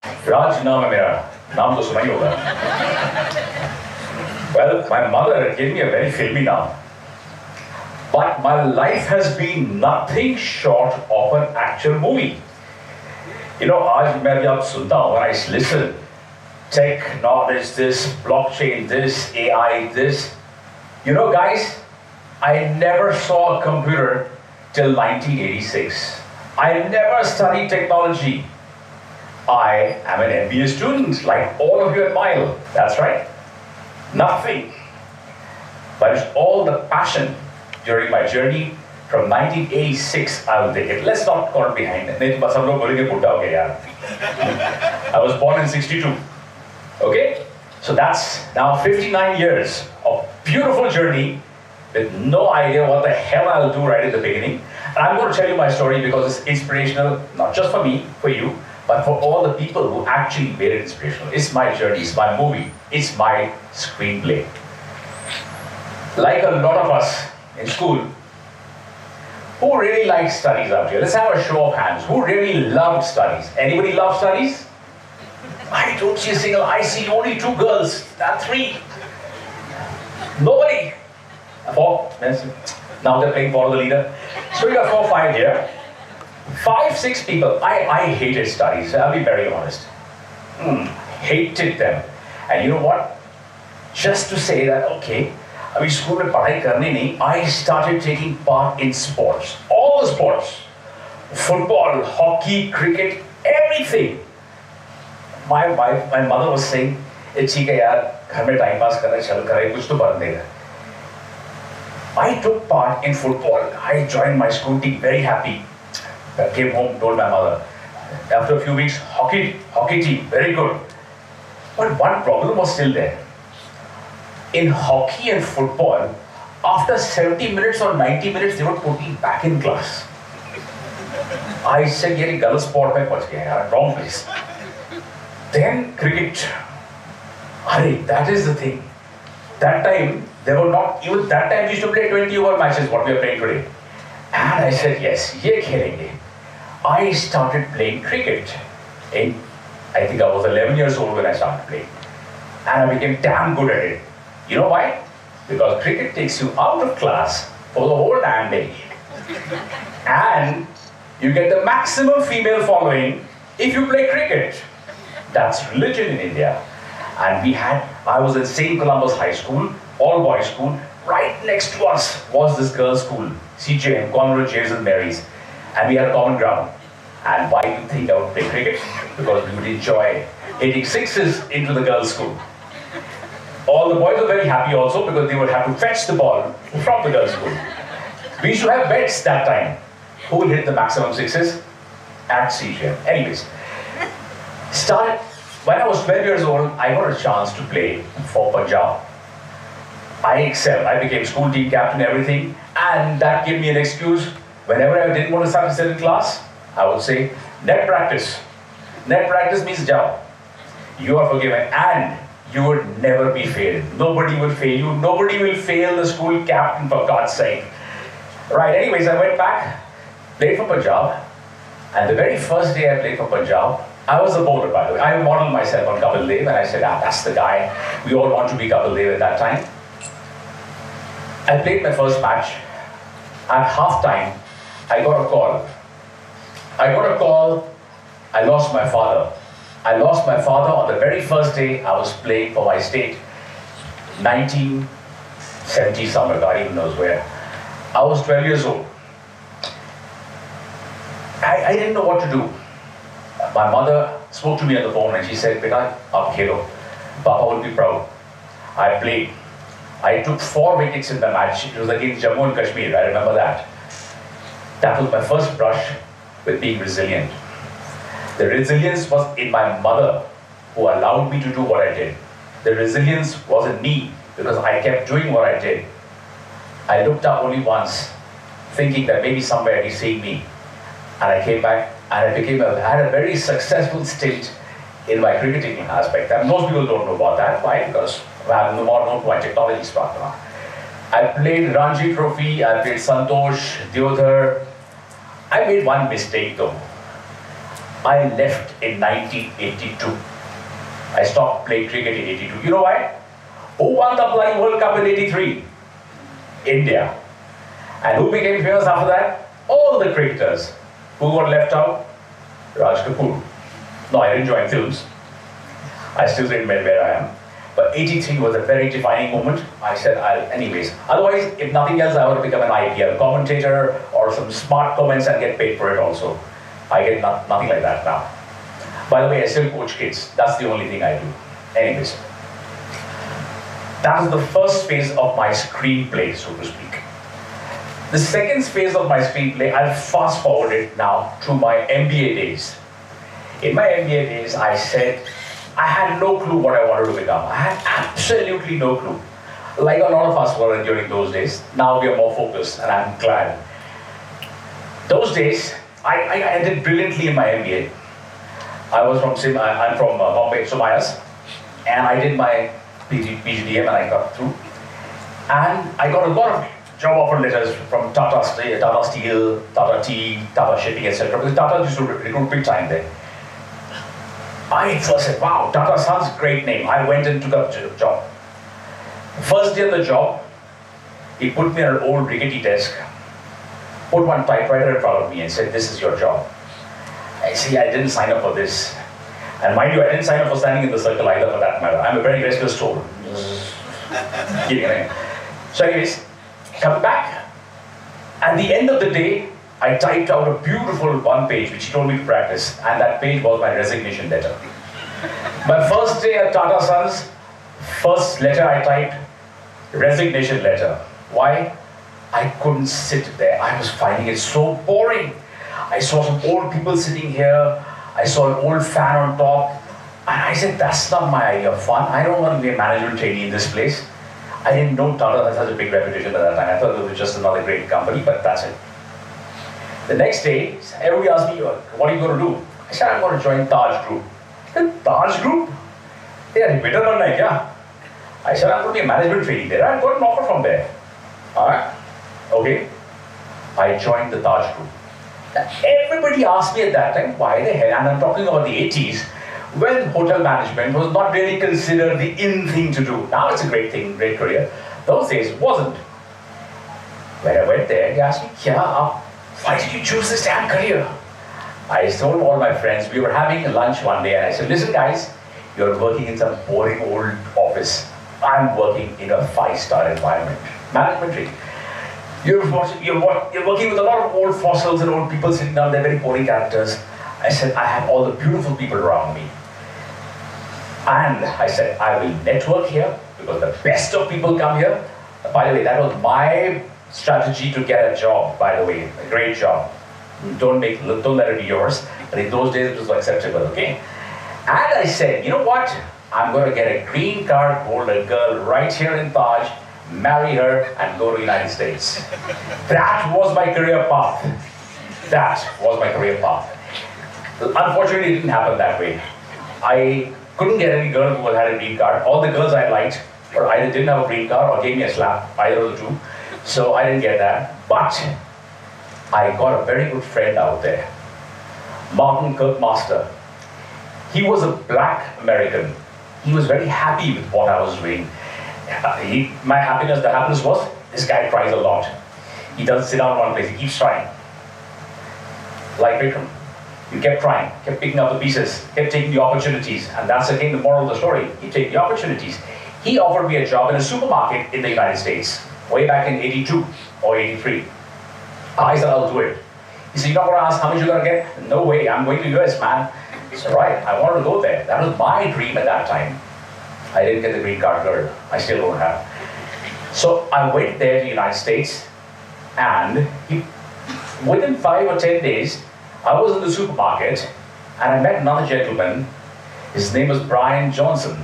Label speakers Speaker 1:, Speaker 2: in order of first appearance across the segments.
Speaker 1: Raj naam hai mera. Naam to suna hi hoga. Well, my mother gave me a very filmy name. But my life has been nothing short of an actual movie. You know, आज मैं जब सुनता हूँ, when I listen, tech, knowledge, this, blockchain, this, AI, this. You know, guys, I never saw a computer till 1986. I never studied technology. I am an MBA student, like all of you at MILE. That's right. Nothing. But it's all the passion during my journey from 1986. I will take it. Let's not call it behind. I was born in 62. Okay? So that's now 59 years of beautiful journey with no idea what the hell I'll do right at the beginning. And I'm going to tell you my story because it's inspirational, not just for me, for you, but for all the people who actually made it inspirational. It's my journey, it's my movie, it's my screenplay. Like a lot of us in school, who really liked studies out here? Let's have a show of hands. Who really loved studies? Anybody love studies? I don't see a single. I see only 2 girls, not 3. Nobody. 4. Now they're playing follow the leader. So you got 4, 5 here. 5, 6 people. I hated studies. I'll be very honest. Hated them. And you know what? Just to say that, okay, I started taking part in sports. All the sports. Football, hockey, cricket, everything. My mother was saying, "It's okay, yaar, ghar mein time pass kar rahe, chal kar rahe, kuch to ban dega." I took part in football. I joined my school team, very happy. I came home, told my mother. After a few weeks, hockey team, very good. But one problem was still there. In hockey and football, after 70 minutes or 90 minutes, they would put me back in class. I said, "Ye girl sport mein pach gaya, yaar, wrong place." Then cricket. That is the thing. That time, they were not, even that time we used to play 20 over matches, what we are playing today. And I said, yes, ye khelenge. I started playing cricket. I think I was 11 years old when I started playing. And I became damn good at it. You know why? Because cricket takes you out of class for the whole damn day. And you get the maximum female following if you play cricket. That's religion in India. And I was in St. Columbus High School, all boys school. Right next to us was this girls' school, CJM, Conrad James and Mary's. And we had a common ground. And why do you think I would play cricket? Because we would enjoy hitting sixes into the girls' school. All the boys were very happy also because they would have to fetch the ball from the girls' school. We used to have bets that time. Who will hit the maximum sixes? At CJM. Anyways. When I was 12 years old, I got a chance to play for Punjab. I excelled. I became school team captain, everything. And that gave me an excuse. Whenever I didn't want to sit in class, I would say, net practice. Net practice means jao. You are forgiven. And you would never be failed. Nobody will fail you. Nobody will fail the school captain, for God's sake. Right, anyways, I went back, played for Punjab. And the very first day I played for Punjab, I was a bowler, by the way. I modeled myself on Kapil Dev, and I said, that's the guy. We all want to be Kapil Dev at that time. I played my first match. At halftime, I got a call. I lost my father. I lost my father on the very first day I was playing for my state. 1970 somewhere, God even knows where. I was 12 years old. I didn't know what to do. My mother spoke to me on the phone and she said, "Beta, aap khelo. Papa will be proud." I played. I took 4 wickets in the match. It was against Jammu and Kashmir, I remember that. That was my first brush with being resilient. The resilience was in my mother, who allowed me to do what I did. The resilience was in me, because I kept doing what I did. I looked up only once, thinking that maybe somewhere he's seeing me. And I came back, and I had a very successful stint in my cricketing aspect. And most people don't know about that. Why? Because I'm more known for my technology stuff now. I played Ranji Trophy, I played Santosh, Deodhar. I made one mistake though. I left in 1982. I stopped playing cricket in 82. You know why? Who won the bloody World Cup in 83? India. And who became famous after that? All the cricketers. Who got left out? Raj Kapoor. No, I didn't join films. I still didn't know where I am. But 83 was a very defining moment. I said, anyways. Otherwise, if nothing else, I would become an IPL commentator or some smart comments and get paid for it also. I get nothing like that now. By the way, I still coach kids. That's the only thing I do. Anyways. That was the first phase of my screenplay, so to speak. The second phase of my screenplay, I'll fast forward it now to my MBA days. In my MBA days, I said, I had no clue what I wanted to become. I had absolutely no clue. Like a lot of us were during those days. Now we are more focused, and I'm glad. Those days, I did brilliantly in my MBA. I'm from Bombay, Somayas, and I did my PGDM and I got through. And I got a lot of job offer letters from Tata Steel, Tata Tea, Tata Shipping, etc. Because Tata used to recruit big time there. I first said, wow, Tata Sons, great name. I went and took up the job. First day of the job, he put me on an old rickety desk, put one typewriter in front of me and said, this is your job. I see, I didn't sign up for this. And mind you, I didn't sign up for standing in the circle either for that matter. I'm a very restless soul. So anyways, come back. At the end of the day, I typed out a beautiful one page which he told me to practice, and that page was my resignation letter. My first day at Tata Sons, first letter I typed, resignation letter. Why? I couldn't sit there. I was finding it so boring. I saw some old people sitting here. I saw an old fan on top. And I said, that's not my idea of fun. I don't want to be a management trainee in this place. I didn't know Tata had such a big reputation at that time. I thought it was just another great company, but that's it. The next day, everybody asked me, what are you going to do? I said, I'm going to join Taj Group. The Taj Group? They are better than I. I said, I'm going to be a management trainee there. I've got an offer from there. Alright, okay. I joined the Taj Group. Now, everybody asked me at that time, why the hell, and I'm talking about the 80s, when hotel management was not really considered the in thing to do. Now it's a great thing, great career. Those days it wasn't. When I went there, they asked me, why did you choose this damn career? I told all my friends, we were having lunch one day, and I said, listen guys, you're working in some boring old office. I'm working in a 5-star environment. Management training. You're working with a lot of old fossils and old people sitting down there, very boring characters. I said, I have all the beautiful people around me. And I said, I will network here because the best of people come here. By the way, that was my strategy to get a job, by the way, a great job. Don't let it be yours. But in those days, it was acceptable, okay? And I said, you know what? I'm going to get a green card holder girl right here in Taj, marry her, and go to the United States. That was my career path. That was my career path. Unfortunately, it didn't happen that way. I couldn't get any girl who had a green card. All the girls I liked or either didn't have a green card or gave me a slap, either of the two. So I didn't get that. But I got a very good friend out there, Martin Kirkmaster. He was a black American. He was very happy with what I was doing. The happiness was, this guy tries a lot. He doesn't sit down in one place, he keeps trying. Like Vikram. He kept trying, kept picking up the pieces, kept taking the opportunities. And that's again the moral of the story. You take the opportunities. He offered me a job in a supermarket in the United States, way back in 82 or 83. I said, I'll do it. He said, you're not going to ask how much you're going to get? No way, I'm going to US, man. I said, right, I wanted to go there. That was my dream at that time. I didn't get the green card girl. I still don't have. So I went there to the United States, and within 5 or 10 days, I was in the supermarket, and I met another gentleman. His name was Brian Johnson.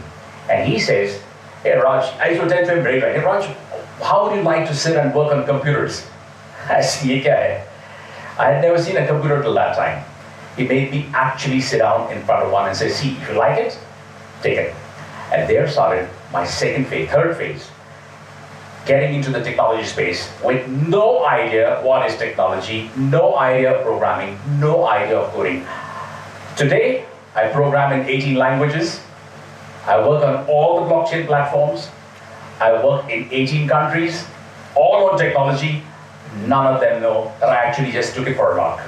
Speaker 1: And he says, hey Raj, I used to tell him very well, hey Raj, how would you like to sit and work on computers? I said, ye kya hai? I had never seen a computer till that time. He made me actually sit down in front of one and say, see, if you like it, take it. And there started my third phase, getting into the technology space with no idea what is technology, no idea of programming, no idea of coding. Today, I program in 18 languages. I work on all the blockchain platforms. I work in 18 countries, all on technology. None of them know that I actually just took it for a lark.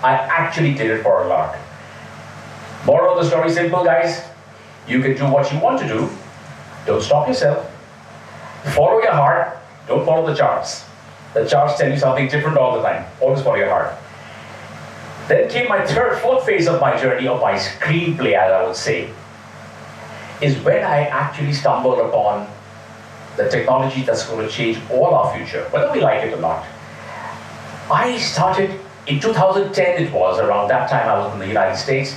Speaker 1: I actually did it for a lark. Moral of the story, simple guys. You can do what you want to do. Don't stop yourself. Follow your heart. Don't follow the charts. The charts tell you something different all the time. Always follow your heart. Then came my fourth phase of my journey, of my screenplay, as I would say, is when I actually stumbled upon the technology that's going to change all our future, whether we like it or not. I started in 2010, it was around that time I was in the United States,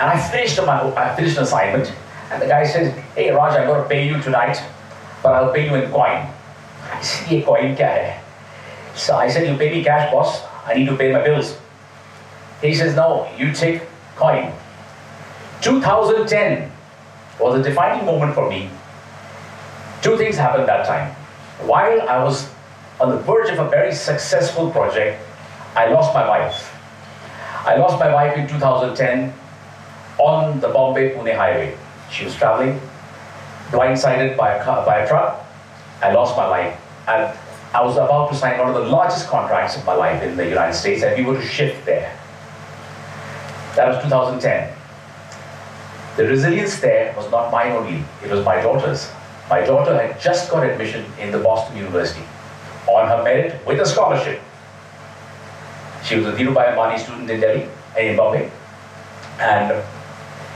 Speaker 1: and I finished an assignment, and the guy says, "Hey Raj, I'm going to pay you tonight, but I'll pay you in coin." I said, "Ye coin kya hai?" So I said, "You pay me cash, boss. I need to pay my bills." He says, "No, you take coin." 2010 was a defining moment for me. Two things happened that time. While I was on the verge of a very successful project, I lost my wife. I lost my wife in 2010 on the Bombay-Pune highway. She was traveling, blindsided by a truck. I lost my life. And I was about to sign one of the largest contracts of my life in the United States, and we were to shift there. That was 2010. The resilience there was not mine only, it was my daughter's. My daughter had just got admission in the Boston University on her merit with a scholarship. She was a Dhirubhai Ambani student in Delhi, in Bombay. And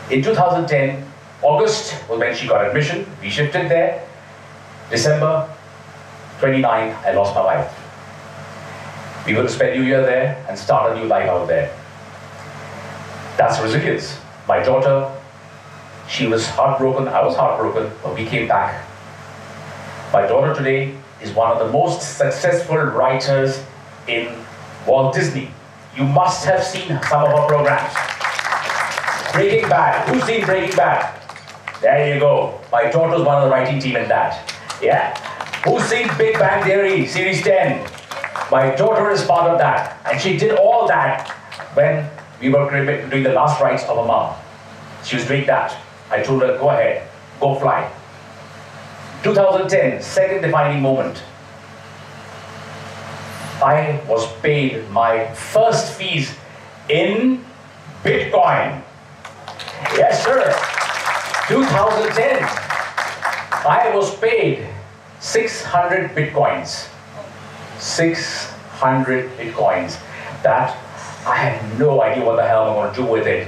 Speaker 1: in 2010, August was when she got admission. We shifted there. December 29, I lost my wife. We were to spend New Year there and start a new life out there. That's resilience. My daughter, she was heartbroken, I was heartbroken, but we came back. My daughter today is one of the most successful writers in Walt Disney. You must have seen some of her programs. Breaking Bad. Who's seen Breaking Bad? There you go. My daughter's one of the writing team in that. Yeah. Who's seen Big Bang Theory, Series 10? My daughter is part of that. And she did all that when we were doing the last rites of a mom. She was doing that. I told her, go ahead, go fly. 2010, second defining moment. I was paid my first fees in Bitcoin. Yes, sir. 2010, I was paid 600 Bitcoins. 600 Bitcoins. That, I had no idea what the hell I'm going to do with it.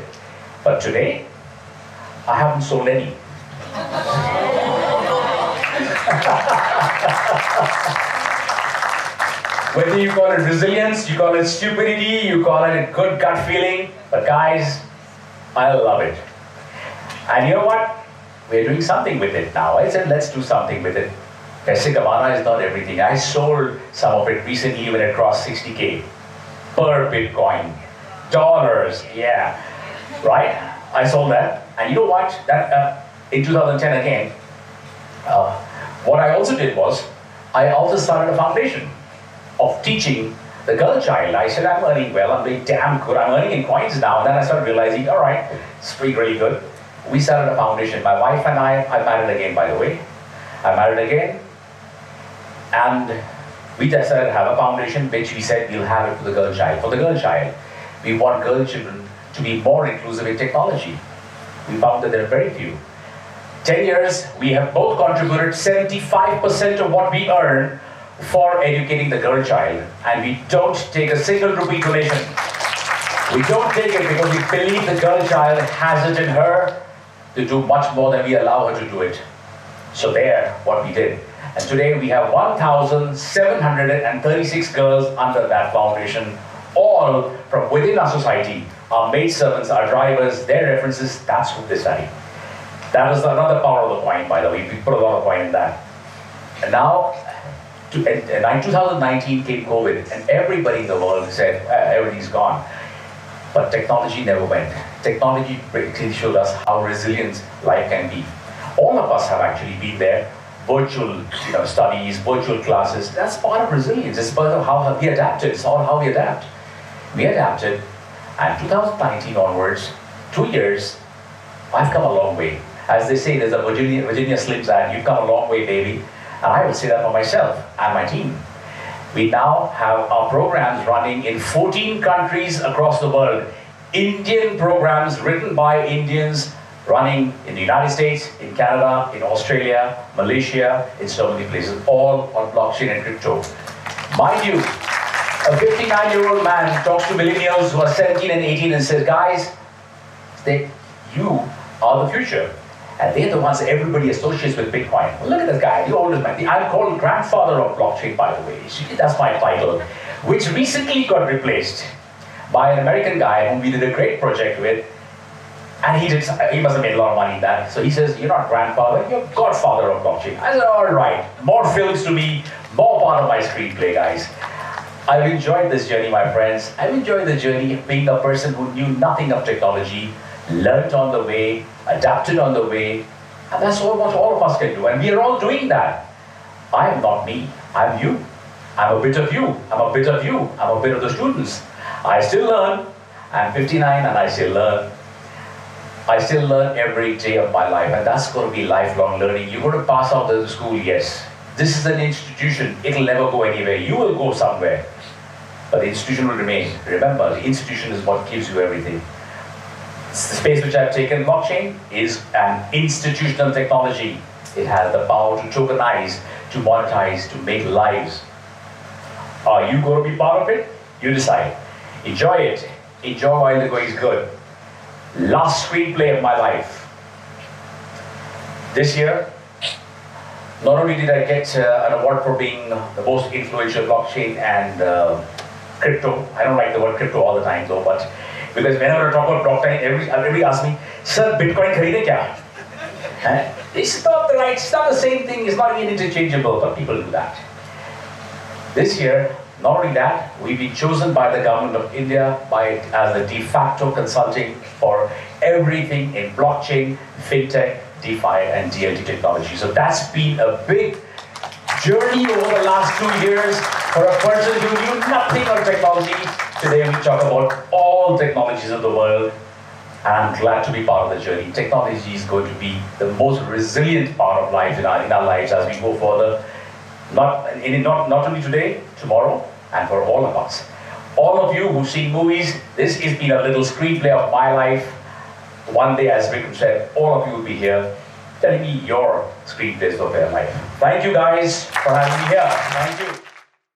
Speaker 1: But today, I haven't sold any. Whether you call it resilience, you call it stupidity, you call it a good gut feeling, but guys, I love it. And you know what? We're doing something with it now. I said, let's do something with it. Paise kamana is not everything. I sold some of it recently when it crossed 60K per Bitcoin. Dollars, yeah. Right? I sold that. And you know what? That in 2010 again, what I also did was, I also started a foundation of teaching the girl child. I said, I'm earning well, I'm doing damn good, I'm earning in coins now. And then I started realizing, all right, it's really good. We started a foundation. My wife and I married again, by the way. I married again. And we decided to have a foundation which we said we'll have it for the girl child. For the girl child, we want girl children to be more inclusive in technology. We found that there are very few. 10 years, we have both contributed 75% of what we earn for educating the girl child. And we don't take a single rupee donation. We don't take it because we believe the girl child has it in her to do much more than we allow her to do it. So there, what we did. And today we have 1,736 girls under that foundation, all from within our society. Our maidservants, our drivers, their references, that's who they study. That was another power of the coin, by the way. We put a lot of coin in that. And now, in 2019 came COVID, and everybody in the world said, everything's gone. But technology never went. Technology basically showed us how resilient life can be. All of us have actually been there. Virtual studies, virtual classes, that's part of resilience. It's part of how we adapted. It's all how we adapt. We adapted, and 2019 onwards, 2 years, I've come a long way. As they say, there's a Virginia Slims ad, you've come a long way, baby. And I will say that for myself and my team. We now have our programs running in 14 countries across the world. Indian programs written by Indians, running in the United States, in Canada, in Australia, Malaysia, in so many places, all on blockchain and crypto. Mind you, a 59-year-old man talks to millennials who are 17 and 18 and says, guys, you are the future. And they're the ones that everybody associates with Bitcoin. Well, look at this guy, the oldest man. I'm called grandfather of blockchain, by the way. That's my title, which recently got replaced by an American guy whom we did a great project with. And he must have made a lot of money in that. So he says, you're not grandfather, you're godfather of blockchain. I said, all right, more films to be, more part of my screenplay, guys. I've enjoyed this journey, my friends. I've enjoyed the journey of being a person who knew nothing of technology, learned on the way, adapted on the way, and that's what all of us can do. And we are all doing that. I am not me, I'm you. I'm a bit of you, I'm a bit of you, I'm a bit of the students. I still learn. I'm 59 and I still learn. I still learn every day of my life, and that's going to be lifelong learning. You're going to pass out of the school, yes. This is an institution, it'll never go anywhere. You will go somewhere, but the institution will remain. Remember, the institution is what gives you everything. The space which I've taken, blockchain, is an institutional technology. It has the power to tokenize, to monetize, to make lives. Are you going to be part of it? You decide. Enjoy it. Enjoy while the going is good. Last screenplay of my life. This year, not only did I get an award for being the most influential blockchain and crypto. I don't like the word crypto all the time though, but because whenever I talk about blockchain, everybody asks me, "Sir, Bitcoin kharide kya?" It's not the right, it's not the same thing, it's not even interchangeable, but people do that. This year, not only that, we've been chosen by the government of India as the de facto consulting for everything in blockchain, fintech, DeFi, and DLT technology. So that's been a big journey over the last 2 years for a person who knew nothing on technology. Today we talk about all technologies of the world, and I'm glad to be part of the journey. Technology is going to be the most resilient part of life in our lives as we go further. Not only today, tomorrow, and for all of us. All of you who've seen movies, this has been a little screenplay of my life. One day, as Vikram said, all of you will be here telling me your screenplays of their life. Thank you guys for having me here. Thank you.